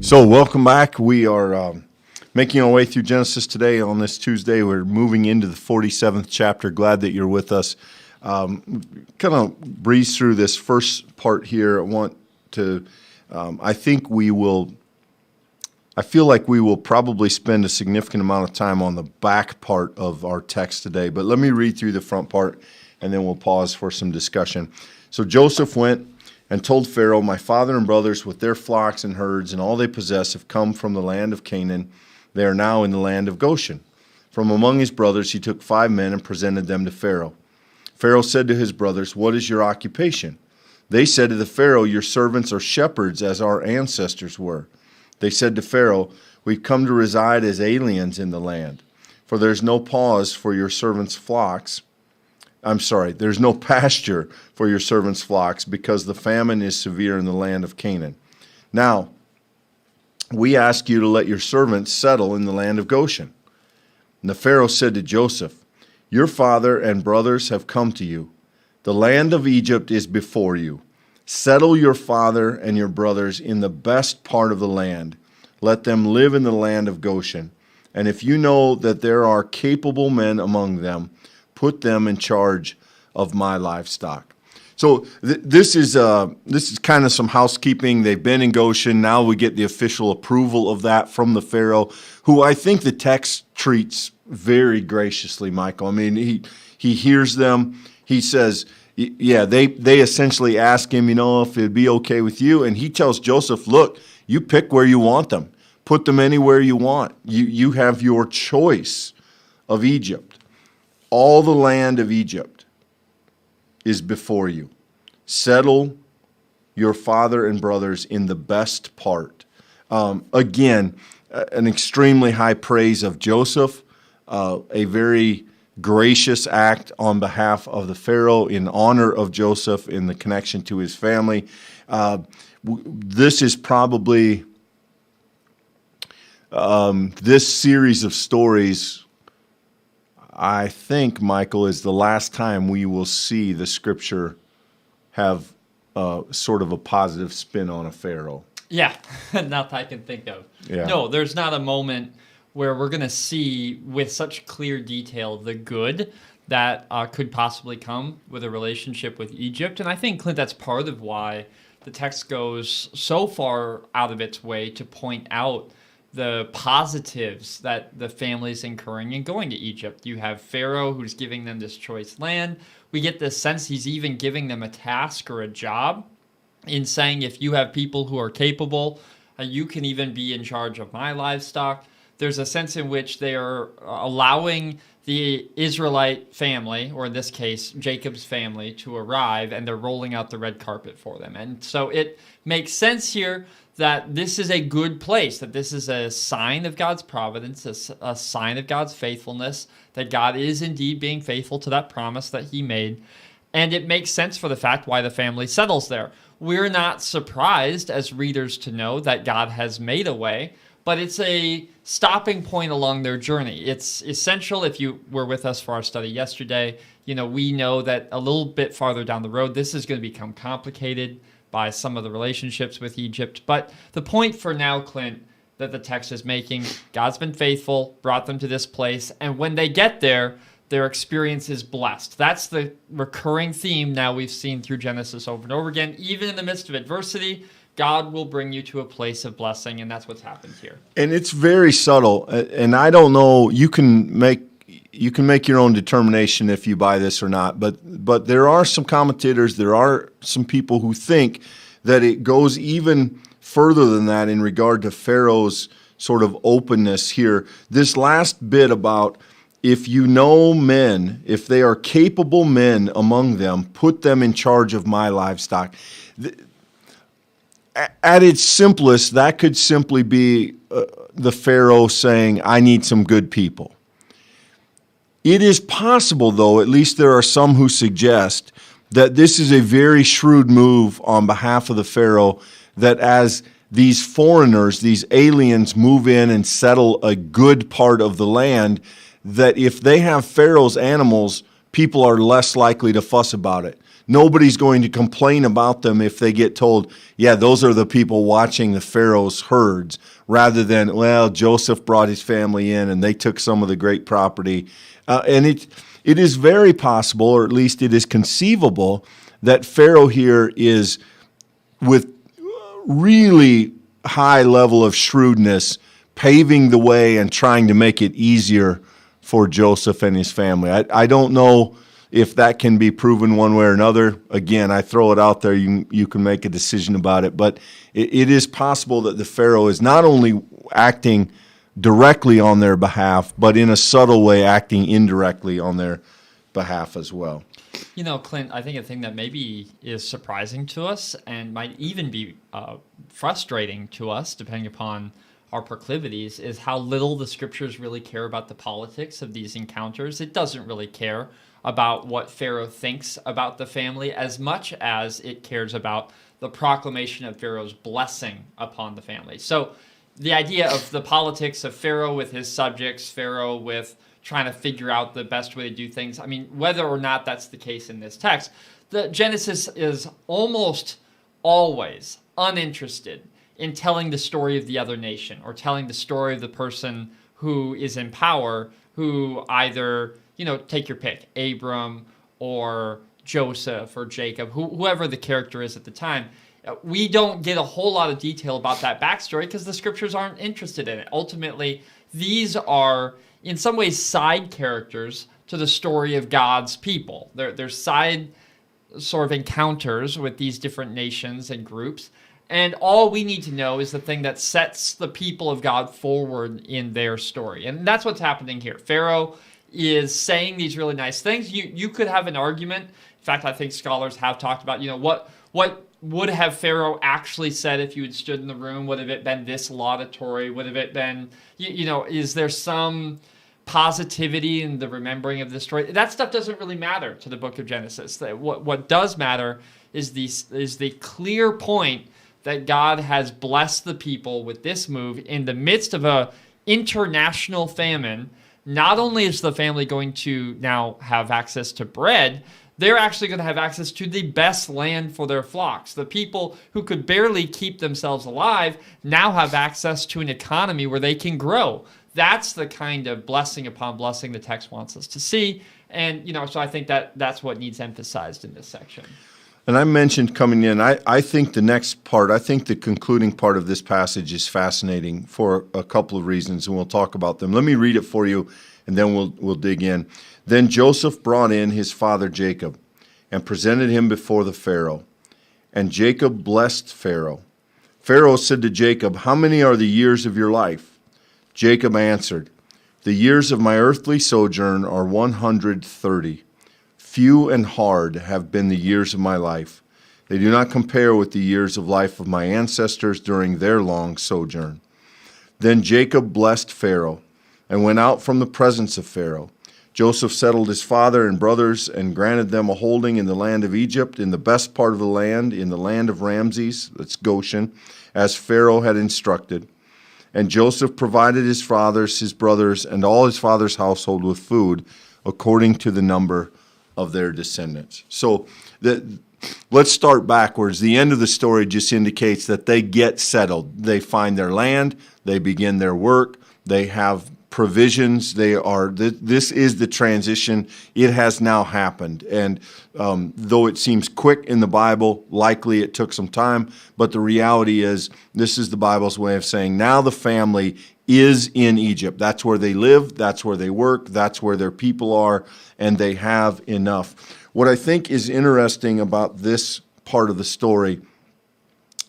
So welcome back. We are making our way through Genesis today on this Tuesday. We're moving into the 47th chapter. Glad that you're with us. Kind of breeze through this first part here. I feel like we will probably spend a significant amount of time on the back part of our text today, but let me read through the front part and then we'll pause for some discussion. So Joseph went and told Pharaoh, "My father and brothers with their flocks and herds and all they possess have come from the land of Canaan. They are now in the land of Goshen." From among his brothers he took 5 men and presented them to Pharaoh. Pharaoh said to his brothers, "What is your occupation?" They said to the Pharaoh, "Your servants are shepherds as our ancestors were." They said to Pharaoh, "We've come to reside as aliens in the land, for there's no pause for your servants' flocks. There's no pasture for your servants' flocks because the famine is severe in the land of Canaan. Now, we ask you to let your servants settle in the land of Goshen." And the Pharaoh said to Joseph, "Your father and brothers have come to you. The land of Egypt is before you. Settle your father and your brothers in the best part of the land. Let them live in the land of Goshen. And if you know that there are capable men among them, put them in charge of my livestock." So this is kind of some housekeeping. They've been in Goshen. Now we get the official approval of that from the Pharaoh, who I think the text treats very graciously, Michael. I mean, he hears them. He says, yeah, they essentially ask him, if it'd be okay with you. And he tells Joseph, look, you pick where you want them. Put them anywhere you want. You have your choice of Egypt. All the land of Egypt is before you. Settle your father and brothers in the best part. Again, an extremely high praise of Joseph, a very gracious act on behalf of the Pharaoh in honor of Joseph in the connection to his family. This is probably, this series of stories, I think, Michael, is the last time we will see the scripture have sort of a positive spin on a Pharaoh. Yeah, not that I can think of. Yeah. No, there's not a moment where we're going to see with such clear detail the good that could possibly come with a relationship with Egypt. And I think, Clint, that's part of why the text goes so far out of its way to point out the positives that the family's incurring in going to Egypt. You have Pharaoh who's giving them this choice land. We get this sense he's even giving them a task or a job in saying, if you have people who are capable, you can even be in charge of my livestock. There's a sense in which they are allowing the Israelite family, or in this case, Jacob's family, to arrive, and they're rolling out the red carpet for them. And so it makes sense here that this is a good place, that this is a sign of God's providence, a sign of God's faithfulness, that God is indeed being faithful to that promise that he made. And it makes sense for the fact why the family settles there. We're not surprised as readers to know that God has made a way, but it's a stopping point along their journey. It's essential. If you were with us for our study yesterday, we know that a little bit farther down the road, this is going to become complicated by some of the relationships with Egypt. But the point for now, Clint, that the text is making, God's been faithful, brought them to this place, and when they get there, their experience is blessed. That's the recurring theme now we've seen through Genesis over and over again. Even in the midst of adversity, God will bring you to a place of blessing, and that's what's happened here. And it's very subtle, and I don't know, you can make your own determination if you buy this or not, but there are some commentators, there are some people who think that it goes even further than that in regard to Pharaoh's sort of openness here. This last bit about, if you know men, if they are capable men among them, put them in charge of my livestock. At its simplest, that could simply be the Pharaoh saying, I need some good people. It is possible, though, at least there are some who suggest, that this is a very shrewd move on behalf of the Pharaoh, that as these foreigners, these aliens move in and settle a good part of the land, that if they have Pharaoh's animals, people are less likely to fuss about it. Nobody's going to complain about them if they get told, yeah, those are the people watching the Pharaoh's herds, rather than, well, Joseph brought his family in and they took some of the great property. And it is very possible, or at least it is conceivable, that Pharaoh here is, with really high level of shrewdness, paving the way and trying to make it easier for Joseph and his family. I don't know if that can be proven one way or another. Again, I throw it out there. You can make a decision about it. But it is possible that the Pharaoh is not only acting directly on their behalf, but in a subtle way acting indirectly on their behalf as well. You know, Clint, I think a thing that maybe is surprising to us and might even be frustrating to us, depending upon our proclivities, is how little the scriptures really care about the politics of these encounters. It doesn't really care about what Pharaoh thinks about the family as much as it cares about the proclamation of Pharaoh's blessing upon the family. So the idea of the politics of Pharaoh with his subjects, Pharaoh with trying to figure out the best way to do things. I mean, whether or not that's the case in this text, the Genesis is almost always uninterested in telling the story of the other nation or telling the story of the person who is in power, who either, take your pick, Abram or Joseph or Jacob, whoever the character is at the time. We don't get a whole lot of detail about that backstory because the scriptures aren't interested in it. Ultimately, these are in some ways side characters to the story of God's people. They're side sort of encounters with these different nations and groups. And all we need to know is the thing that sets the people of God forward in their story. And that's what's happening here. Pharaoh is saying these really nice things. You could have an argument. In fact, I think scholars have talked about, what would have Pharaoh actually said if you had stood in the room? Would have it been this laudatory? Would have it been, is there some positivity in the remembering of the story? That stuff doesn't really matter to the book of Genesis. What does matter is the clear point that God has blessed the people with this move in the midst of a international famine. Not only is the family going to now have access to bread, they're actually going to have access to the best land for their flocks. The people who could barely keep themselves alive now have access to an economy where they can grow. That's the kind of blessing upon blessing the text wants us to see. And, so I think that's what needs emphasized in this section. And I mentioned coming in, I think the next part, I think the concluding part of this passage is fascinating for a couple of reasons, and we'll talk about them. Let me read it for you, and then we'll dig in. Then Joseph brought in his father Jacob and presented him before the Pharaoh. And Jacob blessed Pharaoh. Pharaoh said to Jacob, "How many are the years of your life?" Jacob answered, "The years of my earthly sojourn are 130. Few and hard have been the years of my life. They do not compare with the years of life of my ancestors during their long sojourn." Then Jacob blessed Pharaoh and went out from the presence of Pharaoh. Joseph settled his father and brothers and granted them a holding in the land of Egypt, in the best part of the land, in the land of Ramses, that's Goshen, as Pharaoh had instructed. And Joseph provided his fathers, his brothers, and all his father's household with food according to the number of their descendants. So let's start backwards. The end of the story just indicates that they get settled. They find their land, they begin their work, they have provisions. This is the transition. It has now happened. And though it seems quick in the Bible, likely it took some time, but the reality is this is the Bible's way of saying now the family is in Egypt. That's where they live, that's where they work, that's where their people are, and they have enough. What I think is interesting about this part of the story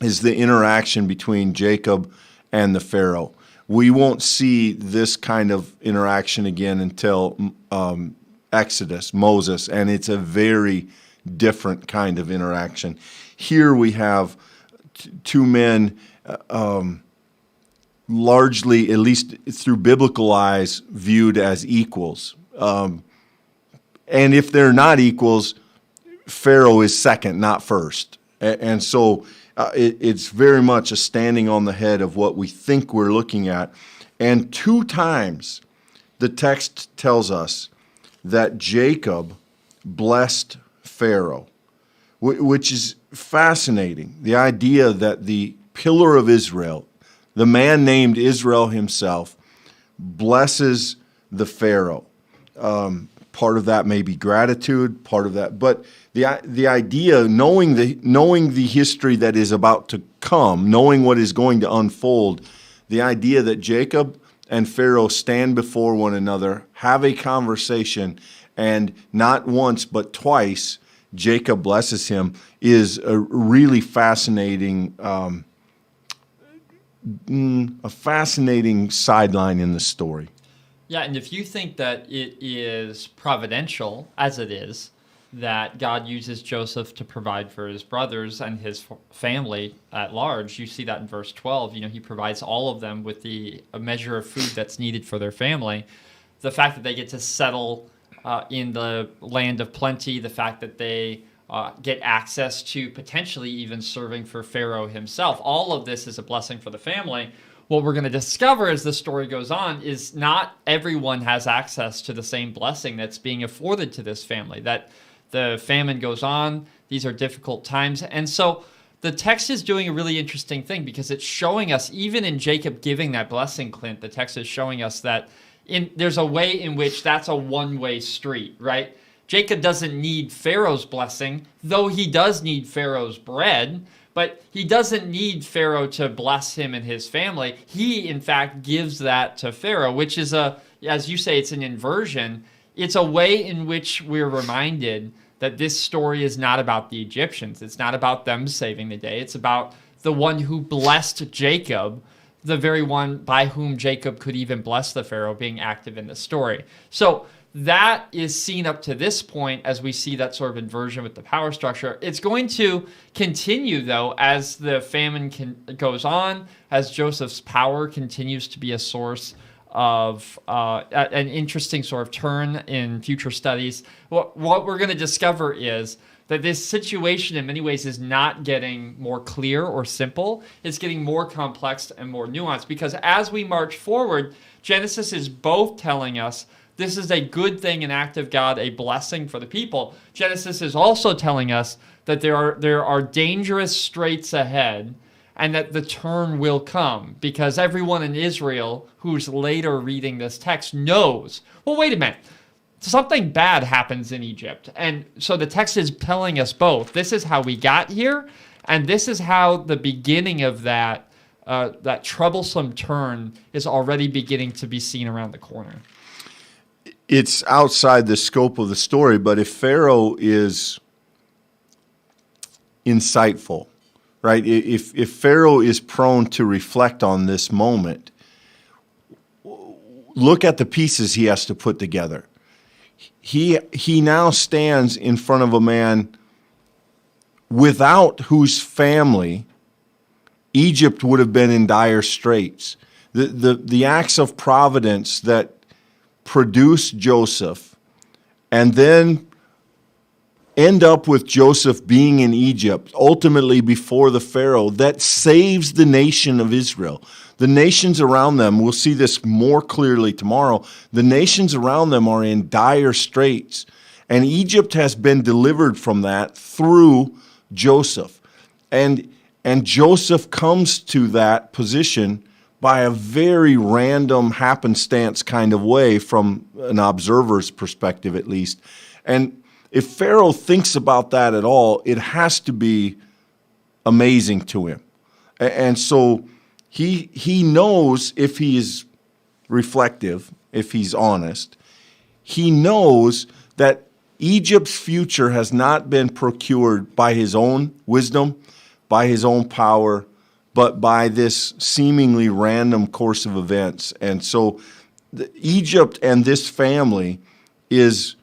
is the interaction between Jacob and the Pharaoh. We won't see this kind of interaction again until Exodus, Moses, and it's a very different kind of interaction. Here we have two men largely, at least through biblical eyes, viewed as equals. And if they're not equals, Pharaoh is second, not first. And so it's very much a standing on the head of what we think we're looking at. And two times the text tells us that Jacob blessed Pharaoh. which is fascinating. The idea that the pillar of Israel, the man named Israel himself, blesses the Pharaoh. Part of that may be gratitude, part of that, but the idea, knowing the history that is about to come, knowing what is going to unfold, the idea that Jacob and Pharaoh stand before one another, have a conversation, and not once but twice Jacob blesses him is a really fascinating, a fascinating sideline in the story. Yeah, and if you think that it is providential, as it is, that God uses Joseph to provide for his brothers and his family at large, you see that in verse 12. He provides all of them with a measure of food that's needed for their family. The fact that they get to settle in the land of plenty, the fact that they get access to potentially even serving for Pharaoh himself, all of this is a blessing for the family. What we're going to discover as the story goes on is not everyone has access to the same blessing that's being afforded to this family, that the famine goes on. These are difficult times. And so the text is doing a really interesting thing because it's showing us, even in Jacob giving that blessing, Clint, the text is showing us that there's a way in which that's a one-way street, right? Jacob doesn't need Pharaoh's blessing, though he does need Pharaoh's bread. But he doesn't need Pharaoh to bless him and his family. He, in fact, gives that to Pharaoh, which is as you say, it's an inversion. It's a way in which we're reminded that this story is not about the Egyptians. It's not about them saving the day. It's about the one who blessed Jacob, the very one by whom Jacob could even bless the Pharaoh, being active in the story. So that is seen up to this point as we see that sort of inversion with the power structure. It's going to continue, though, as the famine goes on, as Joseph's power continues to be a source of an interesting sort of turn in future studies. What we're going to discover is that this situation in many ways is not getting more clear or simple. It's getting more complex and more nuanced because as we march forward, Genesis is both telling us this is a good thing, an act of God, a blessing for the people. Genesis is also telling us that there are dangerous straits ahead and that the turn will come because everyone in Israel who's later reading this text knows, well, wait a minute, something bad happens in Egypt. And so the text is telling us both, this is how we got here, and this is how the beginning of that troublesome turn is already beginning to be seen around the corner. It's outside the scope of the story, but if Pharaoh is insightful, right? If Pharaoh is prone to reflect on this moment, look at the pieces he has to put together. He now stands in front of a man without whose family Egypt would have been in dire straits. The acts of providence that produce Joseph and then end up with Joseph being in Egypt, ultimately before the Pharaoh, that saves the nation of Israel. The nations around them, we'll see this more clearly tomorrow, the nations around them are in dire straits. And Egypt has been delivered from that through Joseph. And Joseph comes to that position by a very random happenstance kind of way from an observer's perspective at least. And if Pharaoh thinks about that at all, it has to be amazing to him. And so he knows, if he is reflective, if he's honest, he knows that Egypt's future has not been procured by his own wisdom, by his own power, but by this seemingly random course of events. And so Egypt and this family is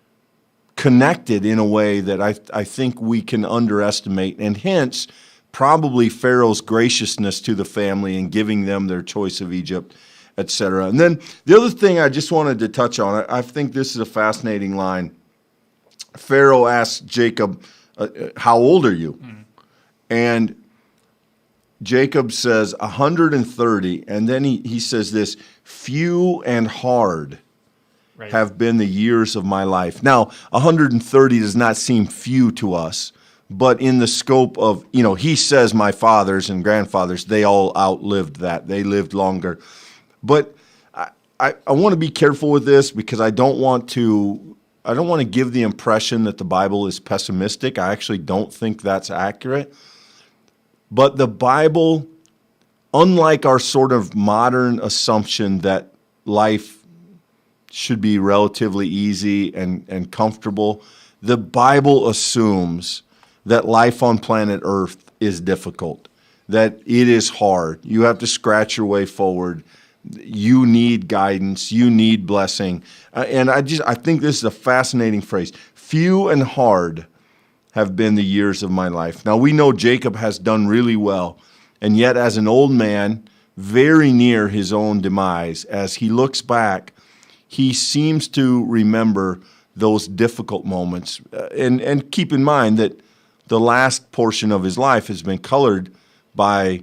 connected in a way that I think we can underestimate, and hence probably Pharaoh's graciousness to the family and giving them their choice of Egypt, etc. And then the other thing I just wanted to touch on, I think this is a fascinating line. Pharaoh asked Jacob, how old are you? And Jacob says 130, and then he says this, few and hard have been the years of my life. Now, 130 does not seem few to us, but in the scope of, he says my fathers and grandfathers, they all outlived that. They lived longer. But I want to be careful with this because I don't want to give the impression that the Bible is pessimistic. I actually don't think that's accurate. But the Bible, unlike our sort of modern assumption that life should be relatively easy and comfortable, the Bible assumes that life on planet Earth is difficult, that it is hard. You have to scratch your way forward. You need guidance. You need blessing. And I think this is a fascinating phrase. Few and hard have been the years of my life. Now, we know Jacob has done really well, and yet as an old man, very near his own demise, as he looks back, he seems to remember those difficult moments. And keep in mind that the last portion of his life has been colored by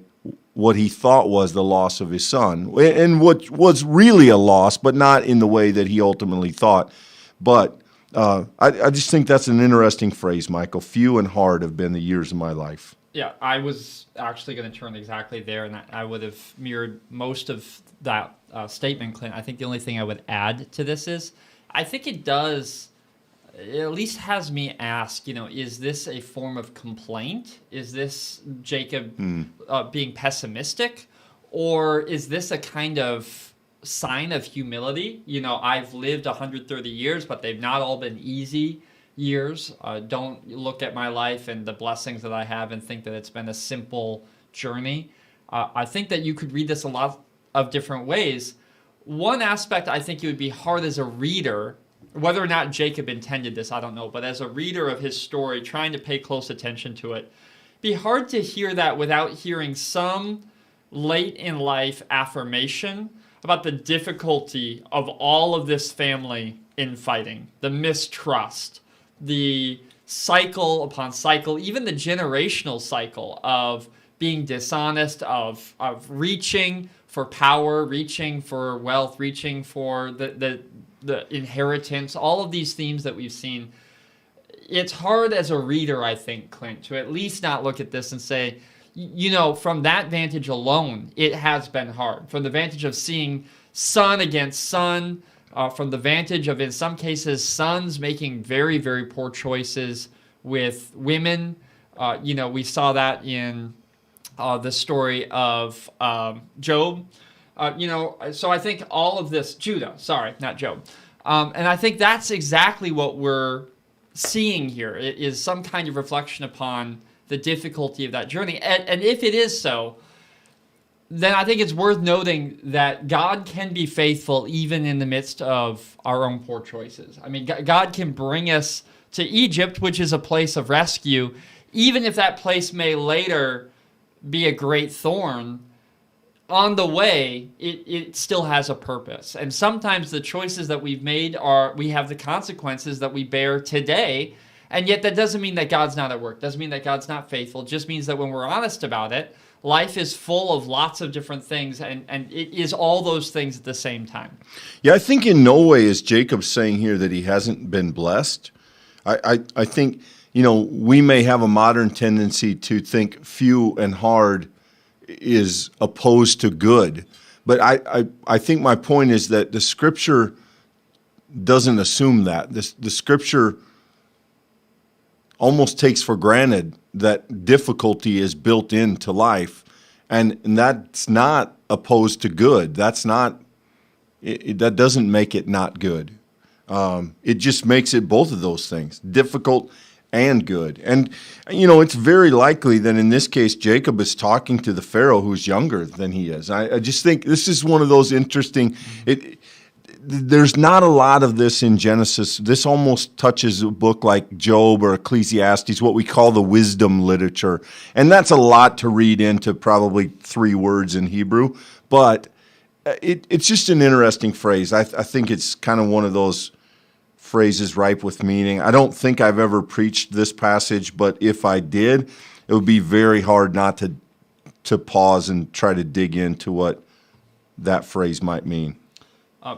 what he thought was the loss of his son, and what was really a loss, but not in the way that he ultimately thought. But I just think that's an interesting phrase, Michael. Few and hard have been the years of my life. Yeah, I was actually going to turn exactly there, and I would have mirrored most of that statement, Clint. I think the only thing I would add to this is I think it at least has me ask, is this a form of complaint? Is this Jacob being pessimistic? Or is this a kind of sign of humility? I've lived 130 years, but they've not all been easy years. Don't look at my life and the blessings that I have and think that it's been a simple journey. I think that you could read this a lot of different ways. One aspect I think it would be hard as a reader, whether or not Jacob intended this, I don't know, but as a reader of his story, trying to pay close attention to it, be hard to hear that without hearing some late in life affirmation about the difficulty of all of this family infighting, the mistrust, the cycle upon cycle, even the generational cycle of being dishonest, of reaching for power, reaching for wealth, reaching for the inheritance, all of these themes that we've seen. It's hard as a reader, I think, Clint, to at least not look at this and say, from that vantage alone, it has been hard. From the vantage of seeing son against son, from the vantage of, in some cases, sons making very, very poor choices with women. We saw that in the story of Job. So I think all of this, Judah, sorry, not Job. And I think that's exactly what we're seeing here. It is some kind of reflection upon the difficulty of that journey. And if it is so, then I think it's worth noting that God can be faithful even in the midst of our own poor choices. I mean, God can bring us to Egypt, which is a place of rescue, even if that place may later be a great thorn. On the way, it still has a purpose. And sometimes the choices that we've made we have the consequences that we bear today. And yet that doesn't mean that God's not at work. Doesn't mean that God's not faithful. It just means that when we're honest about it, life is full of lots of different things, and it is all those things at the same time. Yeah, I think in no way is Jacob saying here that he hasn't been blessed. I think, we may have a modern tendency to think few and hard is opposed to good. But I think my point is that the Scripture doesn't assume that. The Scripture almost takes for granted that difficulty is built into life, and that's not opposed to good. That's not. That doesn't make it not good. It just makes it both of those things, difficult and good. And, it's very likely that in this case, Jacob is talking to the Pharaoh who's younger than he is. I just think this is one of those interesting, there's not a lot of this in Genesis. This almost touches a book like Job or Ecclesiastes, what we call the wisdom literature. And that's a lot to read into probably 3 words in Hebrew. But it's just an interesting phrase. I think it's kind of one of those phrases ripe with meaning. I don't think I've ever preached this passage, but if I did, it would be very hard not to pause and try to dig into what that phrase might mean.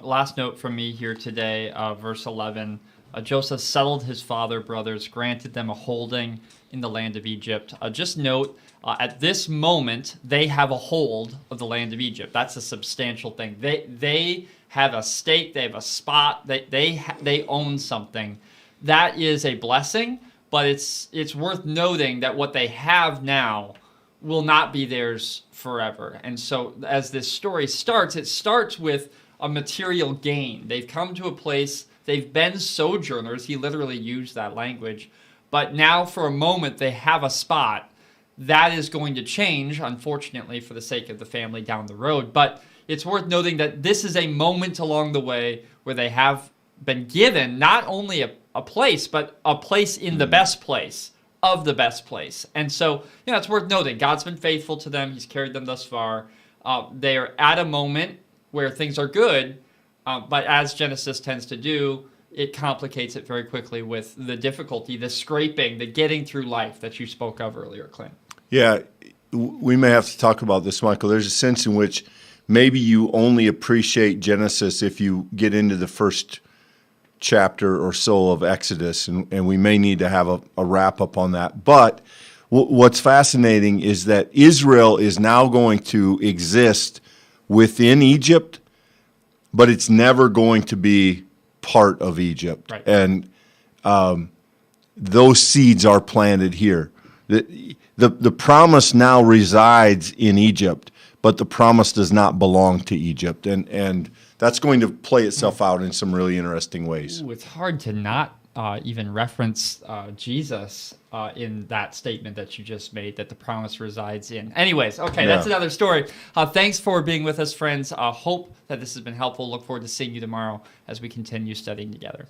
Last note from me here today, verse 11. Joseph settled his father brothers, granted them a holding in the land of Egypt. Just note, at this moment, they have a hold of the land of Egypt. That's a substantial thing. They have a stake, they have a spot, they own something. That is a blessing, but it's worth noting that what they have now will not be theirs forever. And so as this story starts, it starts with a material gain. They've come to a place, they've been sojourners. He literally used that language. But now for a moment, they have a spot. That is going to change, unfortunately, for the sake of the family down the road. But it's worth noting that this is a moment along the way where they have been given not only a place, but a place in the best place of the best place. And so, it's worth noting. God's been faithful to them. He's carried them thus far. They are at a moment where things are good, but as Genesis tends to do, it complicates it very quickly with the difficulty, the scraping, the getting through life that you spoke of earlier, Clint. Yeah, we may have to talk about this, Michael. There's a sense in which maybe you only appreciate Genesis if you get into the first chapter or so of Exodus, and we may need to have a wrap-up on that. But what's fascinating is that Israel is now going to exist within Egypt, but it's never going to be part of Egypt. Right. And those seeds are planted here. The promise now resides in Egypt, but the promise does not belong to Egypt. And that's going to play itself out in some really interesting ways. Ooh, it's hard to not even reference Jesus in that statement that you just made, that the promise resides in. Anyways, okay, that's another story. Thanks for being with us, friends. Hope that this has been helpful. Look forward to seeing you tomorrow as we continue studying together.